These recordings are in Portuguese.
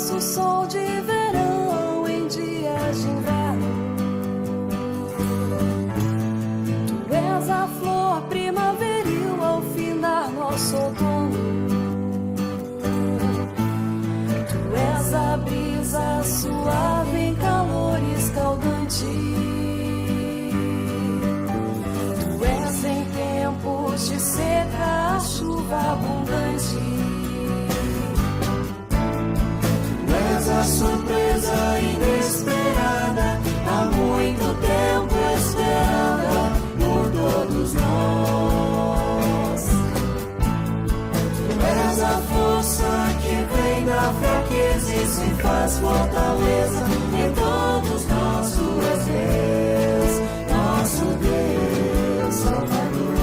és o sol de verão em dias de inverno. Tu és a flor primaveril ao findar nosso outono. Tu és a brisa suave em calor escaldante. Tu és em tempos de seca a chuva abundante. Tu és a surpresa inesperada, há muito tempo esperada por todos nós. Tu és a força que vem da fraqueza e se faz fortaleza em todos nós. Tu és Deus, nosso Deus, Salvador.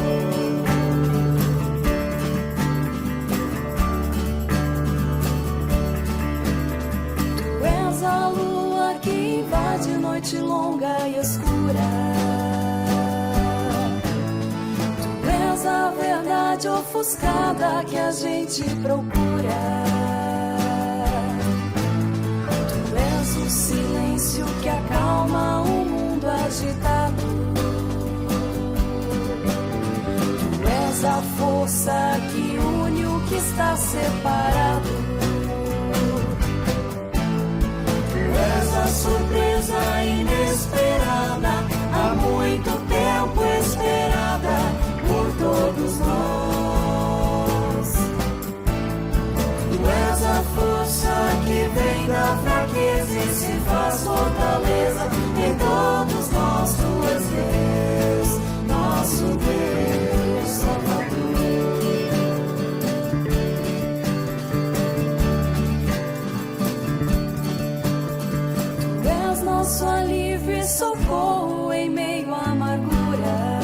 Tu és a lua que invade noite longa e escura. Tu és a verdade ofuscada que a gente procura. Tu és o silêncio que acalma o mundo agitado. Tu és a força que une o que está separado. Tu és a surpresa inesperada, há muito tempo esperada por todos nós. Tu és a força que vem da fraqueza e se faz fortaleza em todos nós. Tu és Deus, nosso Deus, Salvador. Tu és nosso alívio e socorro em meio à amargura.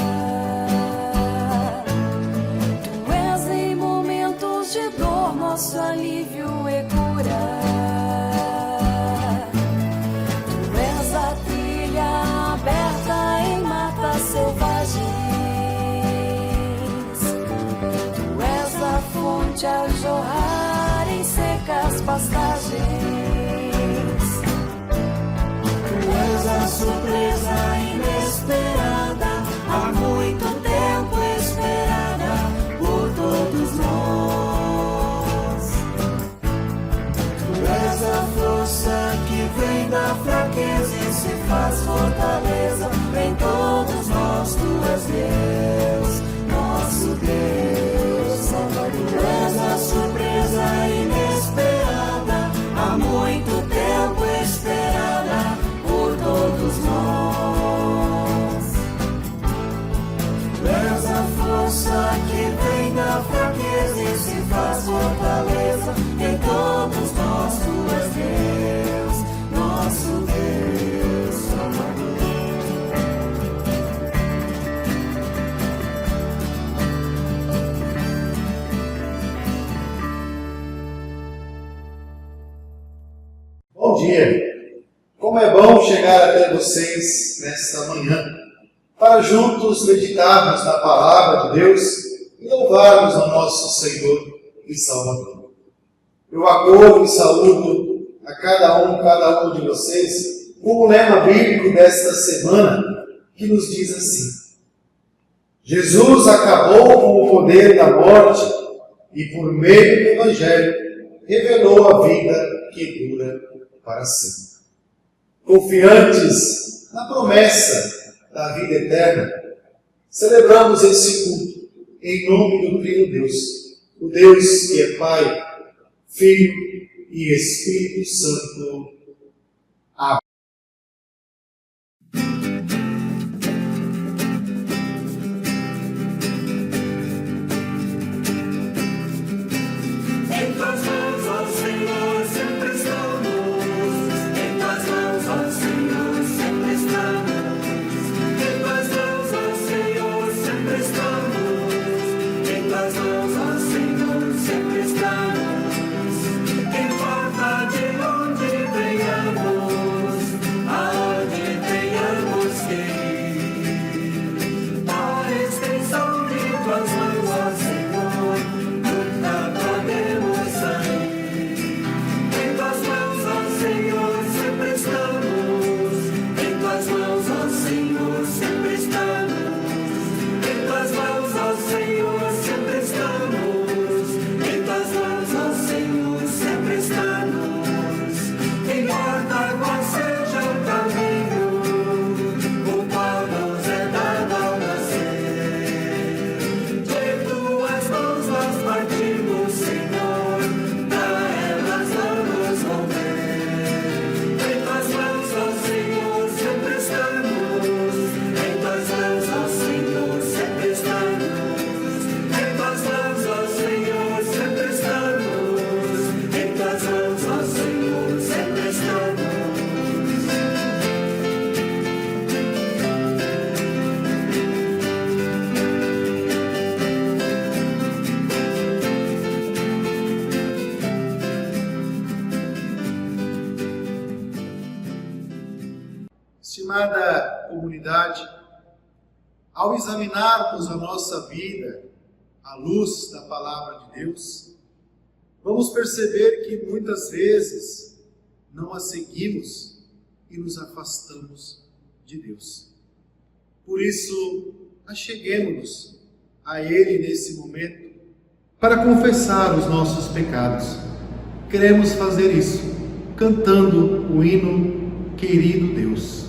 Tu és em momentos de dor nosso alívio e cura. Tu és a trilha aberta em matas selvagens. Tu és a fonte a jorrar em secas pastagens. Tu és a surpresa inesperada, há muito tempo esperada por todos nós. Tu és a força que vem da fraqueza e se faz fortaleza em todos nós. Tu és Deus, nosso Deus, Salvador. Tu és a surpresa inesperada, há muito tempo esperada por todos nós. Tu és a força que vem da fraqueza e se faz fortaleza em todos nós. Tu és Deus, nosso Deus, Salvador. Bom dia! Como é bom chegar até vocês nesta manhã, para juntos meditarmos na Palavra de Deus e louvarmos ao nosso Senhor e Salvador. Eu acolho e saúdo a cada um de vocês com o lema bíblico desta semana, que nos diz assim: Jesus acabou com o poder da morte e, por meio do Evangelho, revelou a vida que dura para sempre. Confiantes na promessa da vida eterna, celebramos esse culto em nome do Trino Deus, o Deus que é Pai, Filho e Espírito Santo. Amém. Sempre estamos, em porta de onde vem ao examinarmos a nossa vida à luz da palavra de Deus, vamos perceber que muitas vezes não a seguimos e nos afastamos de Deus. Por isso, acheguemo-nos a Ele nesse momento para confessar os nossos pecados. Queremos fazer isso cantando o hino Querido Deus.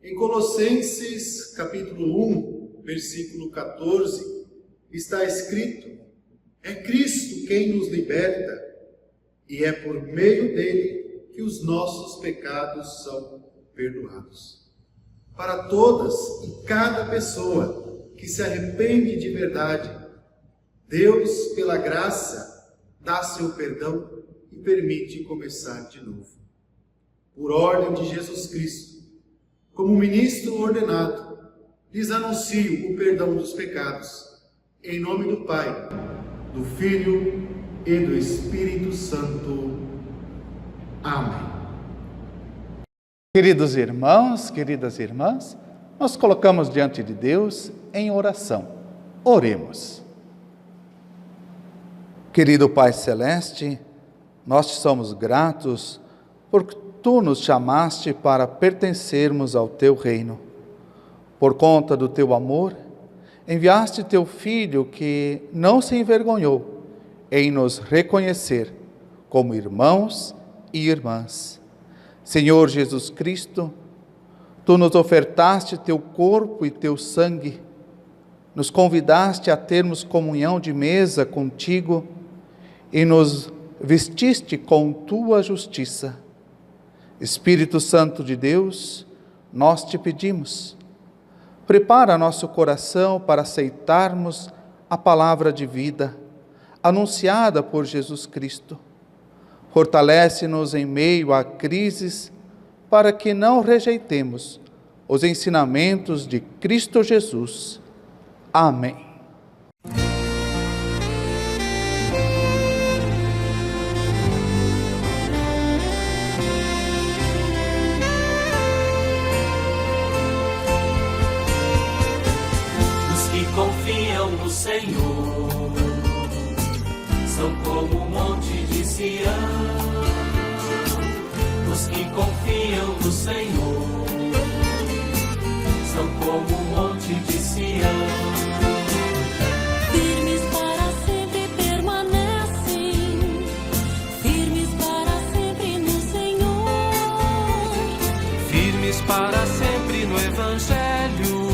Em Colossenses capítulo 1, versículo 14, está escrito: é Cristo quem nos liberta, e é por meio dele que os nossos pecados são perdoados. Para todas e cada pessoa que se arrepende de verdade, Deus, pela graça, dá seu perdão e permite começar de novo. Por ordem de Jesus Cristo, como ministro ordenado, lhes anuncio o perdão dos pecados, em nome do Pai, do Filho e do Espírito Santo. Amém. Queridos irmãos, queridas irmãs, nós colocamos diante de Deus em oração. Oremos. Querido Pai Celeste, nós te somos gratos porque Tu nos chamaste para pertencermos ao Teu reino. Por conta do Teu amor, enviaste Teu Filho que não se envergonhou em nos reconhecer como irmãos e irmãs. Senhor Jesus Cristo, Tu nos ofertaste Teu corpo e Teu sangue, nos convidaste a termos comunhão de mesa contigo e nos vestiste com Tua justiça. Espírito Santo de Deus, nós te pedimos, prepara nosso coração para aceitarmos a palavra de vida, anunciada por Jesus Cristo. Fortalece-nos em meio a crises, para que não rejeitemos os ensinamentos de Cristo Jesus. Amém. Confiam no Senhor, são como o monte de Sião. Os que confiam no Senhor firmes para sempre no Evangelho,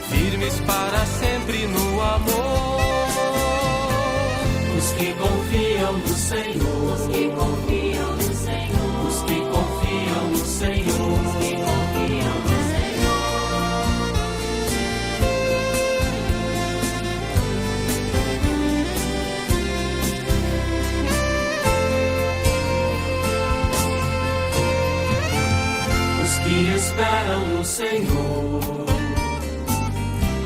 firmes para sempre no amor. Os que confiam no Senhor, os que confiam no Senhor, os que confiam no Senhor, os que confiam no que esperam no Senhor,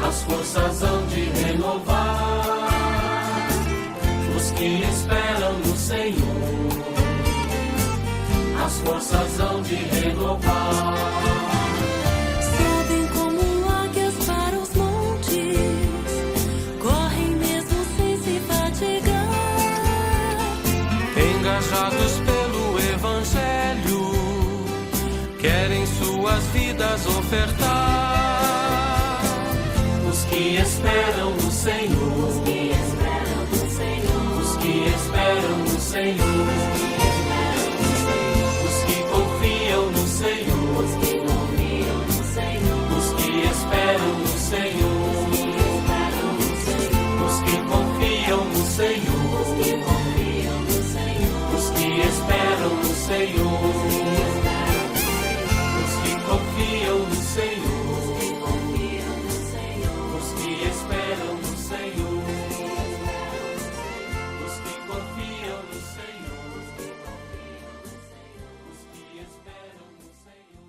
as forças hão de renovar. Os que esperam no Senhor, as forças hão de renovar. Sobem como águias para os montes, correm mesmo sem se fatigar. Engajados pelo Evangelho, querem suas vidas ofertar. Os que esperam no Senhor, os que esperam no Senhor, os que esperam no Senhor, os que confiam no Senhor, os que confiam no Senhor, os que esperam no Senhor, os que confiam no Senhor, os que confiam no Senhor, os que esperam no Senhor. Confiam no Senhor, os que esperam no Senhor, os que confiam no Senhor, os que esperam no Senhor.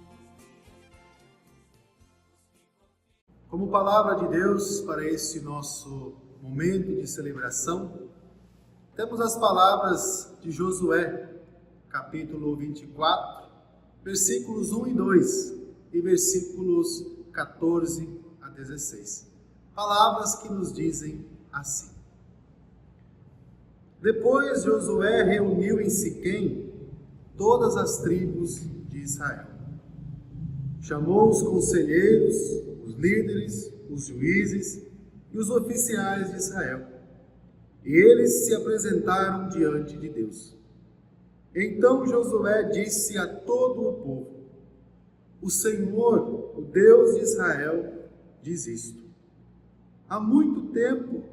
Como palavra de Deus para este nosso momento de celebração, temos as palavras de Josué, capítulo 24, versículos 1 e 2 e versículos 14 a 16. Palavras que nos dizem assim: Depois Josué reuniu em Siquém todas as tribos de Israel. Chamou os conselheiros, os líderes, os juízes e os oficiais de Israel. E eles se apresentaram diante de Deus. Então Josué disse a todo o povo: O Senhor, o Deus de Israel, diz isto: Há muito tempo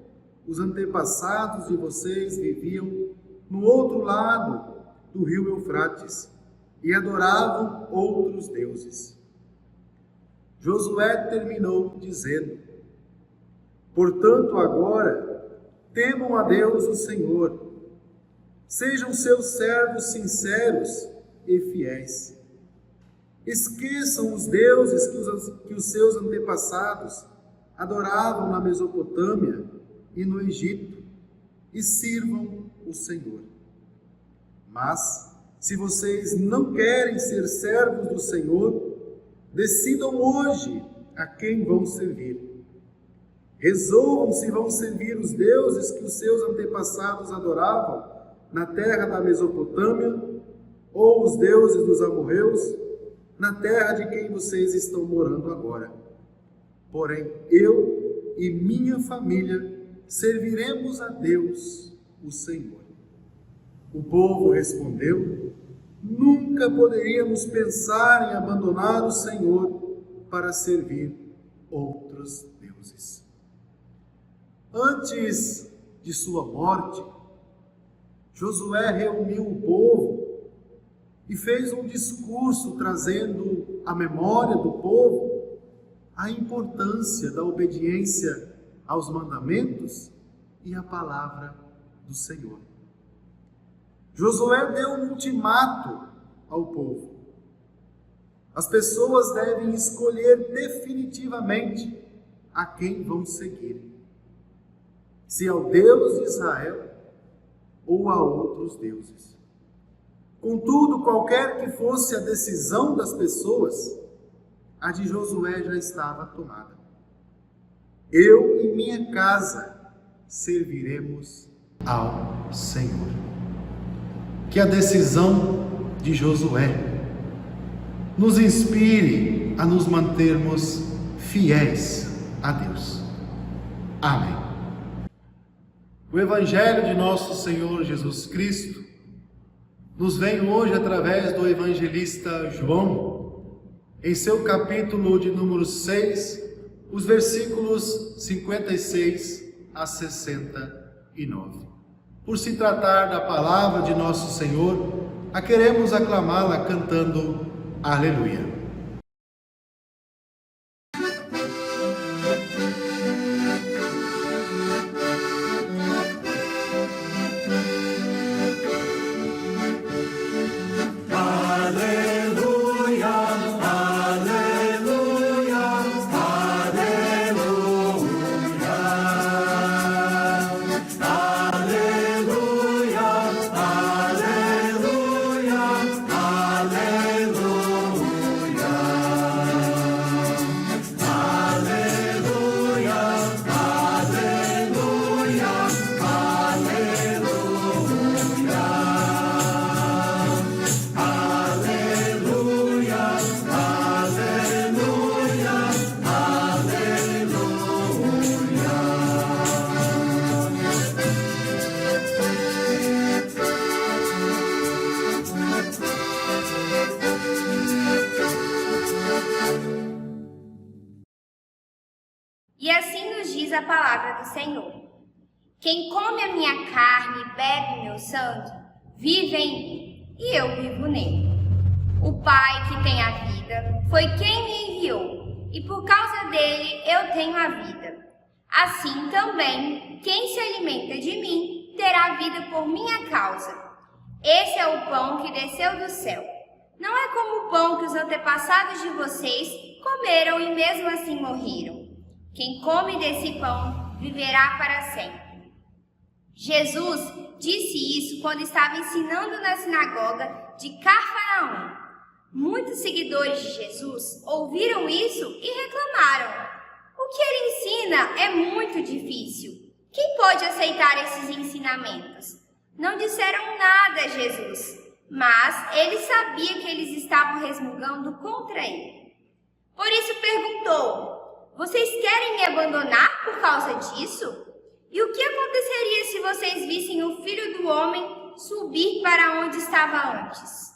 os antepassados de vocês viviam no outro lado do rio Eufrates e adoravam outros deuses. Josué terminou dizendo: Portanto, agora temam a Deus o Senhor. Sejam seus servos sinceros e fiéis. Esqueçam os deuses que os seus antepassados adoravam na Mesopotâmia e no Egito, e sirvam o Senhor. Mas, se vocês não querem ser servos do Senhor, decidam hoje a quem vão servir. Resolvam se vão servir os deuses que os seus antepassados adoravam na terra da Mesopotâmia, ou os deuses dos amorreus, na terra de quem vocês estão morando agora. Porém, eu e minha família serviremos a Deus, o Senhor. O povo respondeu: Nunca poderíamos pensar em abandonar o Senhor para servir outros deuses. Antes de sua morte, Josué reuniu o povo e fez um discurso trazendo à memória do povo a importância da obediência aos mandamentos e à palavra do Senhor. Josué deu um ultimato ao povo. As pessoas devem escolher definitivamente a quem vão seguir: se ao Deus de Israel ou a outros deuses. Contudo, qualquer que fosse a decisão das pessoas, a de Josué já estava tomada. Eu e minha casa serviremos ao Senhor. Que a decisão de Josué nos inspire a nos mantermos fiéis a Deus. Amém. O Evangelho de nosso Senhor Jesus Cristo, nos vem hoje através do evangelista João, em seu capítulo de número 6, os versículos 56 a 69. Por se tratar da palavra de nosso Senhor, a queremos aclamá-la cantando Aleluia. E assim nos diz a palavra do Senhor. Quem come a minha carne e bebe meu sangue, vive em mim, e eu vivo nele. O Pai que tem a vida foi quem me enviou, e por causa dele eu tenho a vida. Assim também, quem se alimenta de mim terá vida por minha causa. Esse é o pão que desceu do céu. Não é como o pão que os antepassados de vocês comeram e mesmo assim morreram. Quem come desse pão viverá para sempre. Jesus disse isso quando estava ensinando na sinagoga de Cafarnaum. Muitos seguidores de Jesus ouviram isso e reclamaram. O que ele ensina é muito difícil. Quem pode aceitar esses ensinamentos? Não disseram nada a Jesus, mas ele sabia que eles estavam resmungando contra ele. Por isso perguntou: vocês querem me abandonar por causa disso? E o que aconteceria se vocês vissem o Filho do Homem subir para onde estava antes?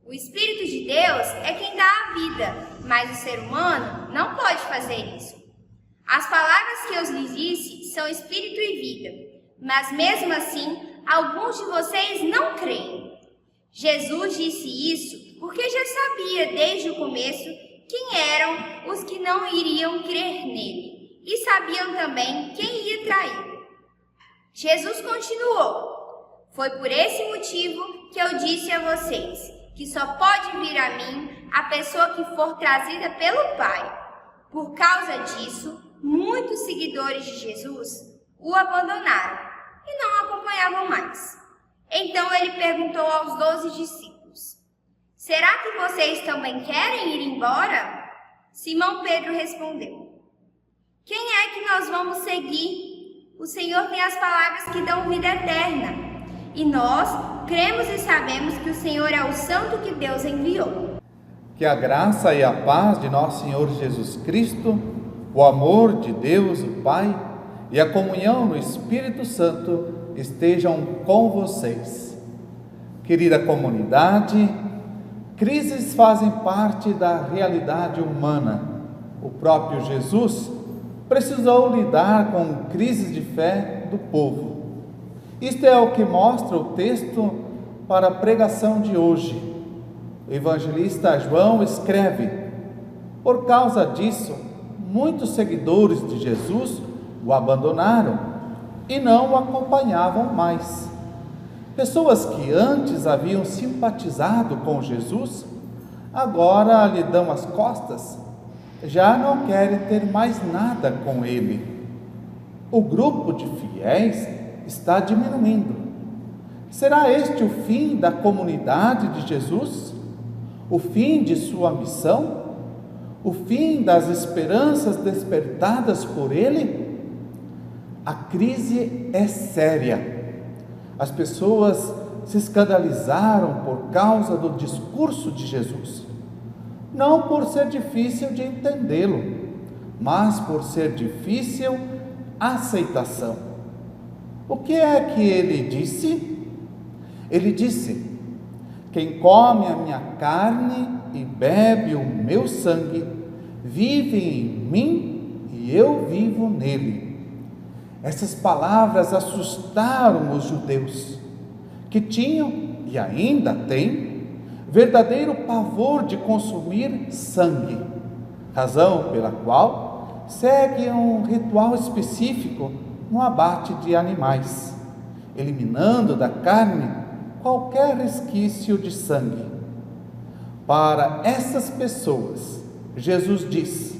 O Espírito de Deus é quem dá a vida, mas o ser humano não pode fazer isso. As palavras que eu lhes disse são Espírito e vida, mas mesmo assim, alguns de vocês não creem. Jesus disse isso porque já sabia desde o começo quem eram os que não iriam crer nele, e sabiam também quem ia traí-lo. Jesus continuou: foi por esse motivo que eu disse a vocês, que só pode vir a mim a pessoa que for trazida pelo Pai. Por causa disso, muitos seguidores de Jesus o abandonaram e não acompanhavam mais. Então ele perguntou aos 12 discípulos: será que vocês também querem ir embora? Simão Pedro respondeu: quem é que nós vamos seguir? O Senhor tem as palavras que dão vida eterna. E nós cremos e sabemos que o Senhor é o Santo que Deus enviou. Que a graça e a paz de nosso Senhor Jesus Cristo, o amor de Deus, o Pai, e a comunhão no Espírito Santo estejam com vocês. Querida comunidade, crises fazem parte da realidade humana. O próprio Jesus precisou lidar com crises de fé do povo. Isto é o que mostra o texto para a pregação de hoje. O evangelista João escreve: por causa disso, muitos seguidores de Jesus o abandonaram e não o acompanhavam mais. Pessoas que antes haviam simpatizado com Jesus, agora lhe dão as costas, já não querem ter mais nada com ele. O grupo de fiéis está diminuindo. Será este o fim da comunidade de Jesus? O fim de sua missão? O fim das esperanças despertadas por ele? A crise é séria. As pessoas se escandalizaram por causa do discurso de Jesus. Não por ser difícil de entendê-lo, mas por ser difícil a aceitação. O que é que ele disse? Ele disse: Quem come a minha carne e bebe o meu sangue, vive em mim e eu vivo nele. Essas palavras assustaram os judeus, que tinham e ainda têm verdadeiro pavor de consumir sangue, razão pela qual seguem um ritual específico no abate de animais, eliminando da carne qualquer resquício de sangue. Para essas pessoas, Jesus diz: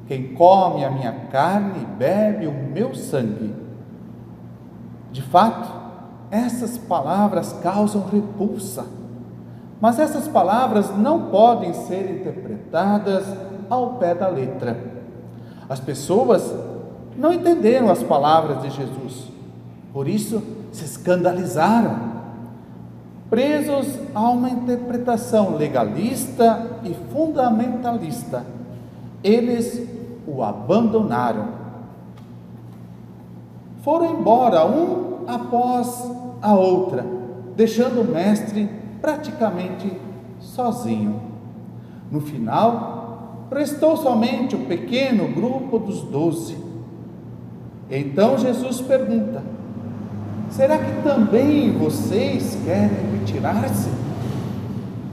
quem come a minha carne e bebe o meu sangue. De fato, essas palavras causam repulsa, mas essas palavras não podem ser interpretadas ao pé da letra. As pessoas não entenderam as palavras de Jesus, por isso se escandalizaram. Presos a uma interpretação legalista e fundamentalista, eles o abandonaram. Foram embora um após a outra, deixando o mestre praticamente sozinho. No final, restou somente o pequeno grupo dos 12. Então Jesus pergunta: será que também vocês querem retirar-se?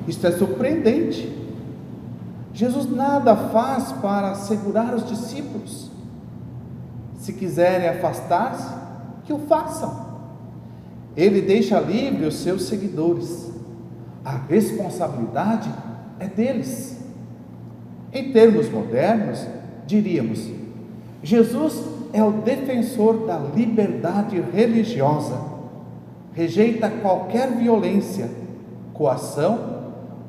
Isto é surpreendente. Jesus nada faz para segurar os discípulos. Se quiserem afastar-se, que o façam. Ele deixa livre os seus seguidores. A responsabilidade é deles. Em termos modernos, diríamos: Jesus é o defensor da liberdade religiosa, rejeita qualquer violência, coação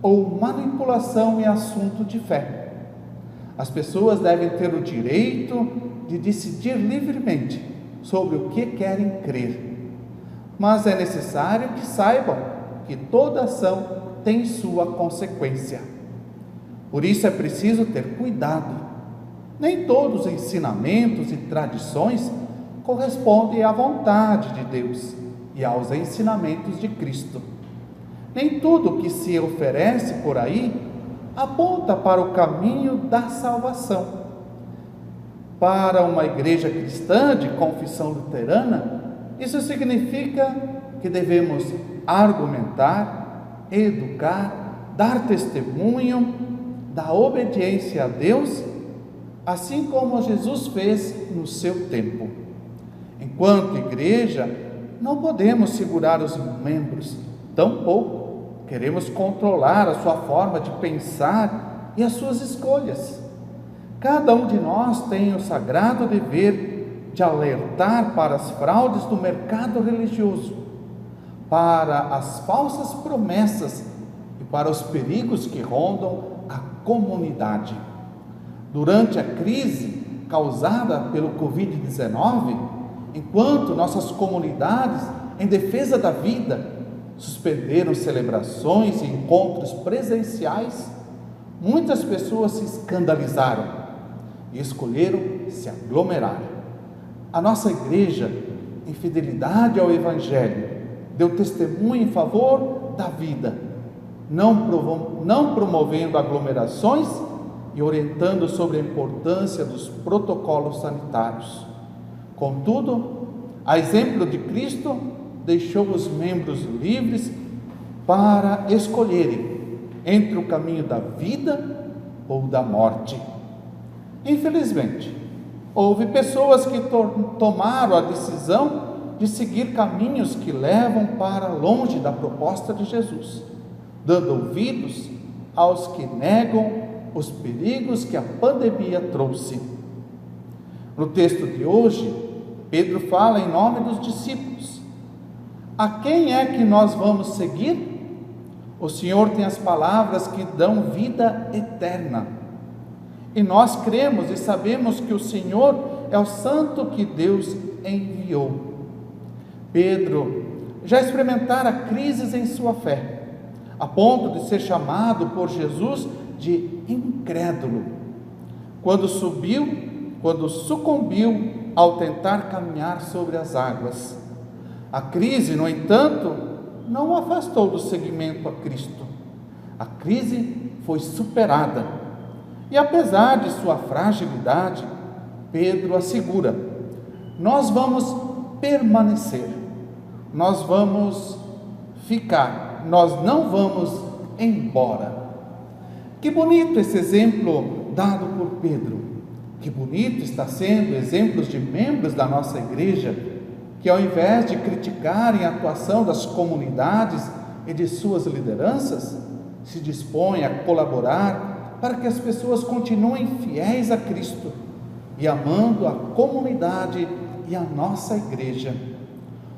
ou manipulação em assunto de fé. As pessoas devem ter o direito de decidir livremente sobre o que querem crer, mas é necessário que saibam que toda ação tem sua consequência. Por isso é preciso ter cuidado. Nem todos os ensinamentos e tradições correspondem à vontade de Deus e aos ensinamentos de Cristo. Nem tudo que se oferece por aí aponta para o caminho da salvação. Para uma igreja cristã de confissão luterana, isso significa que devemos argumentar, educar, dar testemunho da obediência a Deus, assim como Jesus fez no seu tempo. Enquanto igreja, não podemos segurar os membros, tampouco queremos controlar a sua forma de pensar e as suas escolhas. Cada um de nós tem o sagrado dever de alertar para as fraudes do mercado religioso, para as falsas promessas e para os perigos que rondam a comunidade. Durante a crise causada pelo Covid-19, enquanto nossas comunidades em defesa da vida suspenderam celebrações e encontros presenciais, muitas pessoas se escandalizaram e escolheram se aglomerar. A nossa igreja, em fidelidade ao Evangelho, deu testemunho em favor da vida, não promovendo aglomerações e orientando sobre a importância dos protocolos sanitários. Contudo, a exemplo de Cristo, deixou os membros livres para escolherem entre o caminho da vida ou da morte. Infelizmente, houve pessoas que tomaram a decisão de seguir caminhos que levam para longe da proposta de Jesus, dando ouvidos aos que negam os perigos que a pandemia trouxe. No texto de hoje, Pedro fala em nome dos discípulos. A quem é que nós vamos seguir? O Senhor tem as palavras que dão vida eterna. E nós cremos e sabemos que o Senhor é o Santo que Deus enviou. Pedro já experimentara crises em sua fé, a ponto de ser chamado por Jesus de incrédulo, quando sucumbiu ao tentar caminhar sobre as águas. A crise, no entanto, não o afastou do seguimento a Cristo. A crise foi superada. E apesar de sua fragilidade, Pedro assegura: nós vamos permanecer, nós vamos ficar, nós não vamos embora. Que bonito esse exemplo dado por Pedro. Que bonito está sendo exemplos de membros da nossa igreja que, ao invés de criticarem a atuação das comunidades e de suas lideranças, se dispõem a colaborar para que as pessoas continuem fiéis a Cristo e amando a comunidade e a nossa igreja.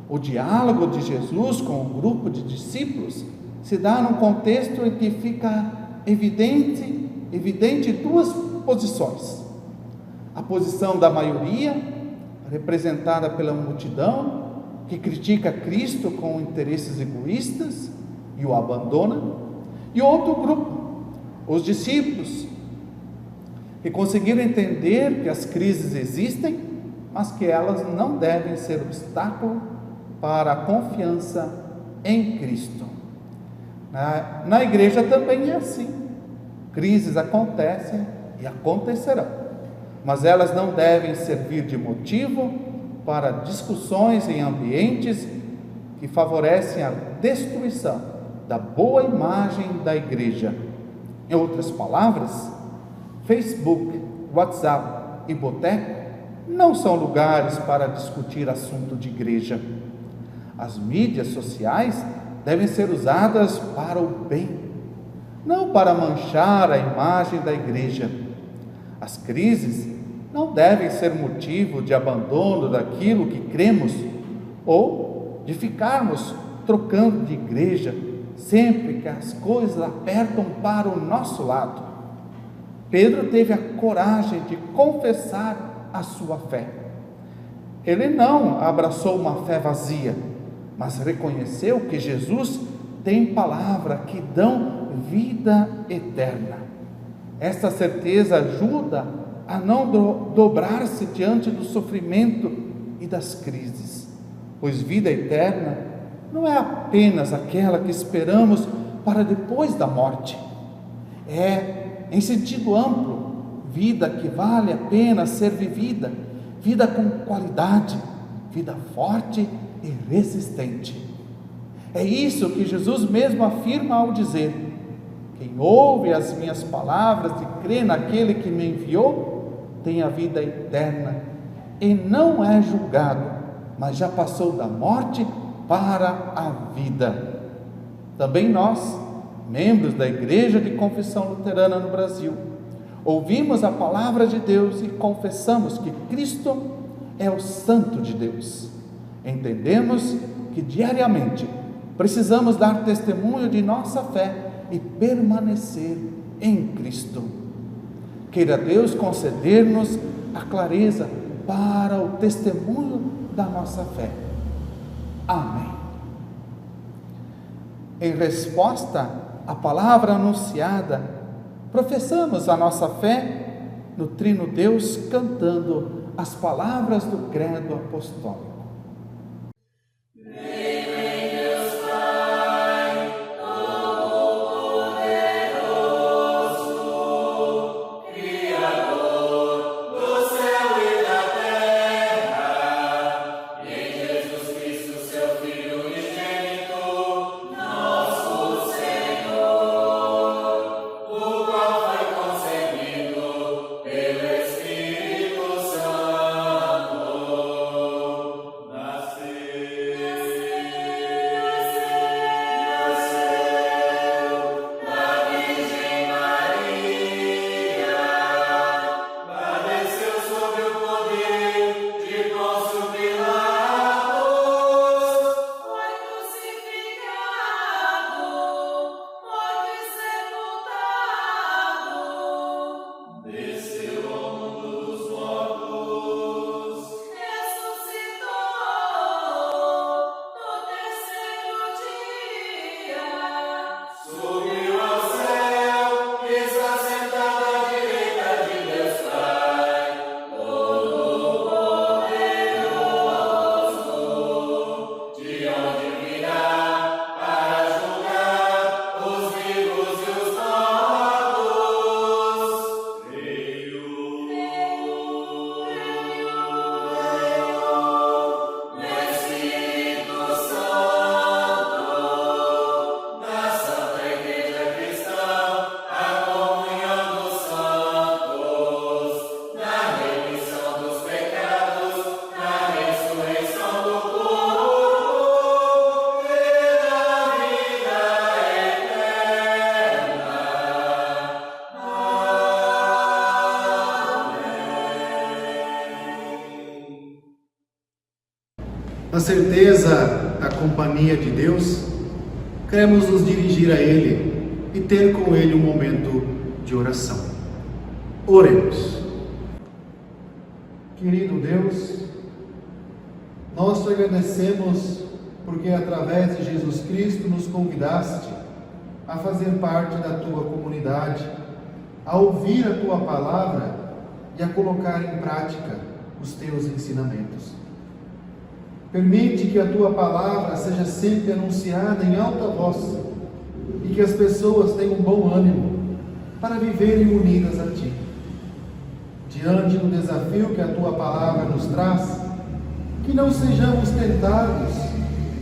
O diálogo de Jesus com o grupo de discípulos se dá num contexto em que fica evidente duas posições. A posição da maioria, representada pela multidão, que critica Cristo com interesses egoístas e o abandona, e outro grupo, os discípulos, que conseguiram entender que as crises existem, mas que elas não devem ser obstáculo para a confiança em Cristo. Na igreja também é assim. Crises acontecem e acontecerão, mas elas não devem servir de motivo para discussões em ambientes que favorecem a destruição da boa imagem da igreja. Em outras palavras, Facebook, WhatsApp e boteco não são lugares para discutir assunto de igreja. As mídias sociais devem ser usadas para o bem, não para manchar a imagem da igreja. As crises não devem ser motivo de abandono daquilo que cremos ou de ficarmos trocando de igreja sempre que as coisas apertam para o nosso lado. Pedro teve a coragem de confessar a sua fé. Ele não abraçou uma fé vazia, mas reconheceu que Jesus tem palavra que dão vida eterna. Esta certeza ajuda a não dobrar-se diante do sofrimento e das crises, pois vida eterna não é apenas aquela que esperamos para depois da morte. É, em sentido amplo, vida que vale a pena ser vivida, vida com qualidade, vida forte e resistente. É isso que Jesus mesmo afirma ao dizer: quem ouve as minhas palavras e crê naquele que me enviou, tem a vida eterna e não é julgado, mas já passou da morte para a vida. Também nós, membros da Igreja de Confissão Luterana no Brasil, ouvimos a palavra de Deus e confessamos que Cristo é o Santo de Deus. Entendemos que diariamente precisamos dar testemunho de nossa fé e permanecer em Cristo. Queira Deus conceder-nos a clareza para o testemunho da nossa fé. Amém. Em resposta à palavra anunciada, professamos a nossa fé no Trino Deus cantando as palavras do credo apostólico. na certeza da companhia de Deus, queremos nos dirigir a Ele e ter com Ele um momento de oração. Oremos. Querido Deus, nós te agradecemos porque através de Jesus Cristo nos convidaste a fazer parte da tua comunidade, a ouvir a tua palavra e a colocar em prática os teus ensinamentos. Permite que a tua palavra seja sempre anunciada em alta voz e que as pessoas tenham bom ânimo para viverem unidas a ti. Diante do desafio que a tua palavra nos traz, que não sejamos tentados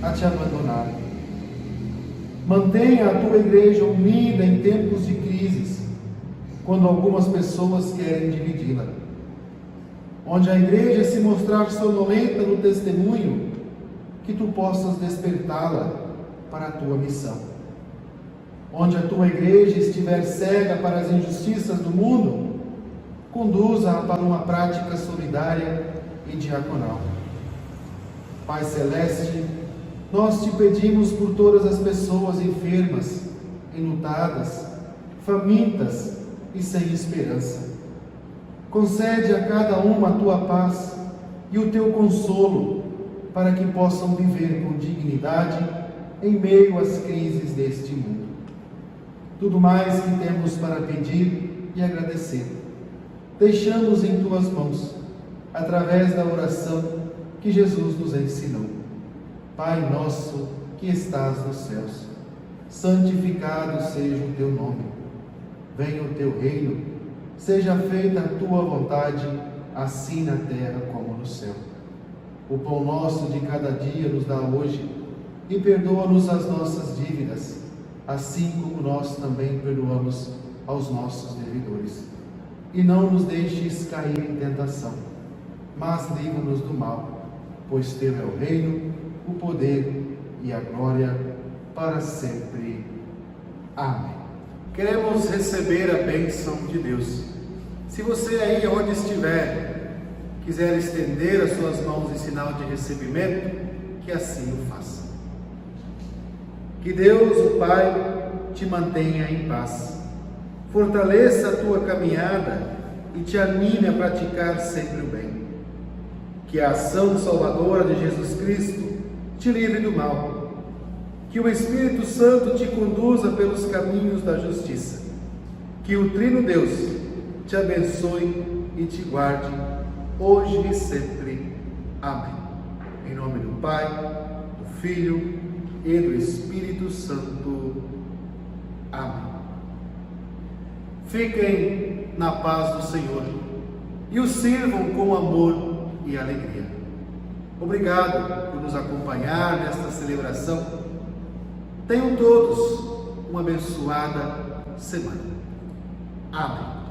a te abandonar. Mantenha a tua igreja unida em tempos de crises, quando algumas pessoas querem dividi-la. Onde a igreja se mostrar sonolenta no testemunho, que tu possas despertá-la para a tua missão. Onde a tua igreja estiver cega para as injustiças do mundo, conduza-a para uma prática solidária e diaconal. Pai Celeste, nós te pedimos por todas as pessoas enfermas, enlutadas, famintas e sem esperança. Concede a cada uma a tua paz e o teu consolo, para que possam viver com dignidade em meio às crises deste mundo. Tudo mais que temos para pedir e agradecer, deixamos em tuas mãos, através da oração que Jesus nos ensinou. Pai nosso que estás nos céus, santificado seja o teu nome. Venha o teu reino, seja feita a tua vontade, assim na terra como no céu. O pão nosso de cada dia nos dá hoje, e perdoa-nos as nossas dívidas, assim como nós também perdoamos aos nossos devedores. E não nos deixes cair em tentação, mas livra-nos do mal, pois teu é o reino, o poder e a glória para sempre. Amém. Queremos receber a bênção de Deus. Se você aí onde estiver, quiser estender as suas mãos em sinal de recebimento, que assim o faça. Que Deus, o Pai, te mantenha em paz, fortaleça a tua caminhada e te anime a praticar sempre o bem. Que a ação salvadora de Jesus Cristo te livre do mal. Que o Espírito Santo te conduza pelos caminhos da justiça. Que o Trino Deus te abençoe e te guarde, hoje e sempre. Amém. Em nome do Pai, do Filho e do Espírito Santo. Amém. Fiquem na paz do Senhor e o sirvam com amor e alegria. Obrigado por nos acompanhar nesta celebração. Tenham todos uma abençoada semana. Amém.